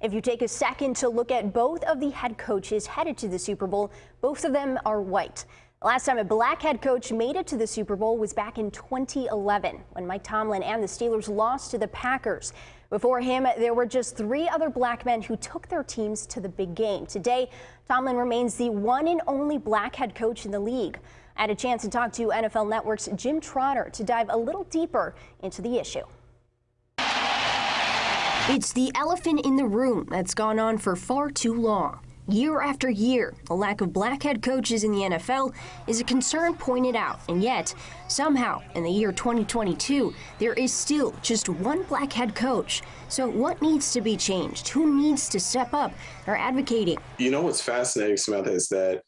If you take a second to look at both of the head coaches headed to the Super Bowl, both of them are white. The last time a black head coach made it to the Super Bowl was back in 2011 when Mike Tomlin and the Steelers lost to the Packers. Before him, there were just 3 other black men who took their teams to the big game. Today, Tomlin remains the one and only black head coach in the league. I had a chance to talk to NFL Network's Jim Trotter to dive a little deeper into the issue. It's the elephant in the room that's gone on for far too long. Year after year, the lack of black head coaches in the NFL is a concern pointed out, and yet, somehow, in the year 2022, there is still just one black head coach. So what needs to be changed? Who needs to step up or advocating? You know what's fascinating, Samantha, is that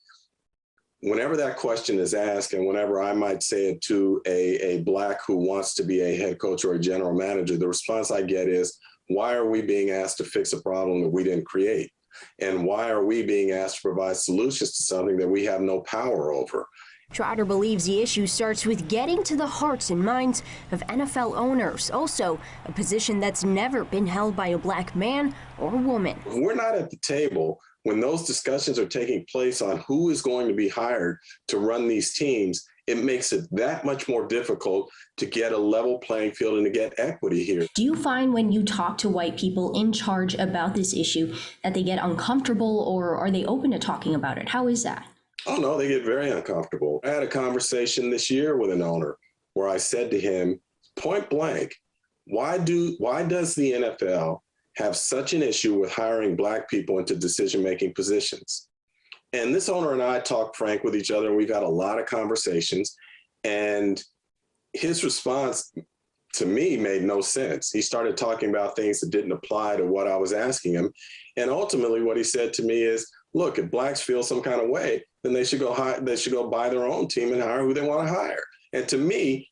whenever that question is asked, and whenever I might say it to a black who wants to be a head coach or a general manager, the response I get is, why are we being asked to fix a problem that we didn't create? And why are we being asked to provide solutions to something that we have no power over? Trotter believes the issue starts with getting to the hearts and minds of NFL owners, also a position that's never been held by a black man or woman. We're not at the table when those discussions are taking place on who is going to be hired to run these teams. It makes it that much more difficult to get a level playing field and to get equity here. Do you find when you talk to white people in charge about this issue that they get uncomfortable, or are they open to talking about it? How is that? Oh, no, they get very uncomfortable. I had a conversation this year with an owner where I said to him, point blank, why does the NFL have such an issue with hiring black people into decision-making positions? And this owner and I talk frank with each other, and we've had a lot of conversations. And his response to me made no sense. He started talking about things that didn't apply to what I was asking him. And ultimately what he said to me is, look, if blacks feel some kind of way, then they should go buy their own team and hire who they want to hire. And to me,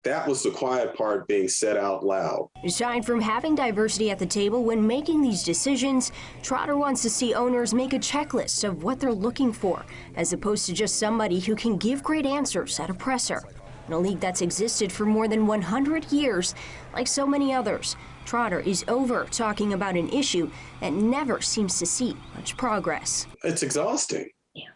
that was the quiet part being said out loud. Aside from having diversity at the table when making these decisions, Trotter wants to see owners make a checklist of what they're looking for, as opposed to just somebody who can give great answers at a presser. In a league that's existed for more than 100 years, like so many others, Trotter is over talking about an issue that never seems to see much progress. It's exhausting. Yeah.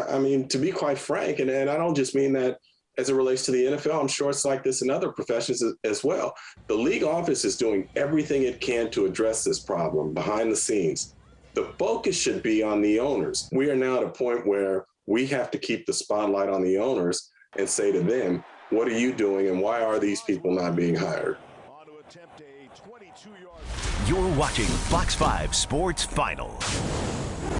I mean, to be quite frank, and I don't just mean that as it relates to the NFL, I'm sure it's like this in other professions as well. The league office is doing everything it can to address this problem behind the scenes. The focus should be on the owners. We are now at a point where we have to keep the spotlight on the owners and say to them, what are you doing and why are these people not being hired? You're watching Fox 5 Sports Final.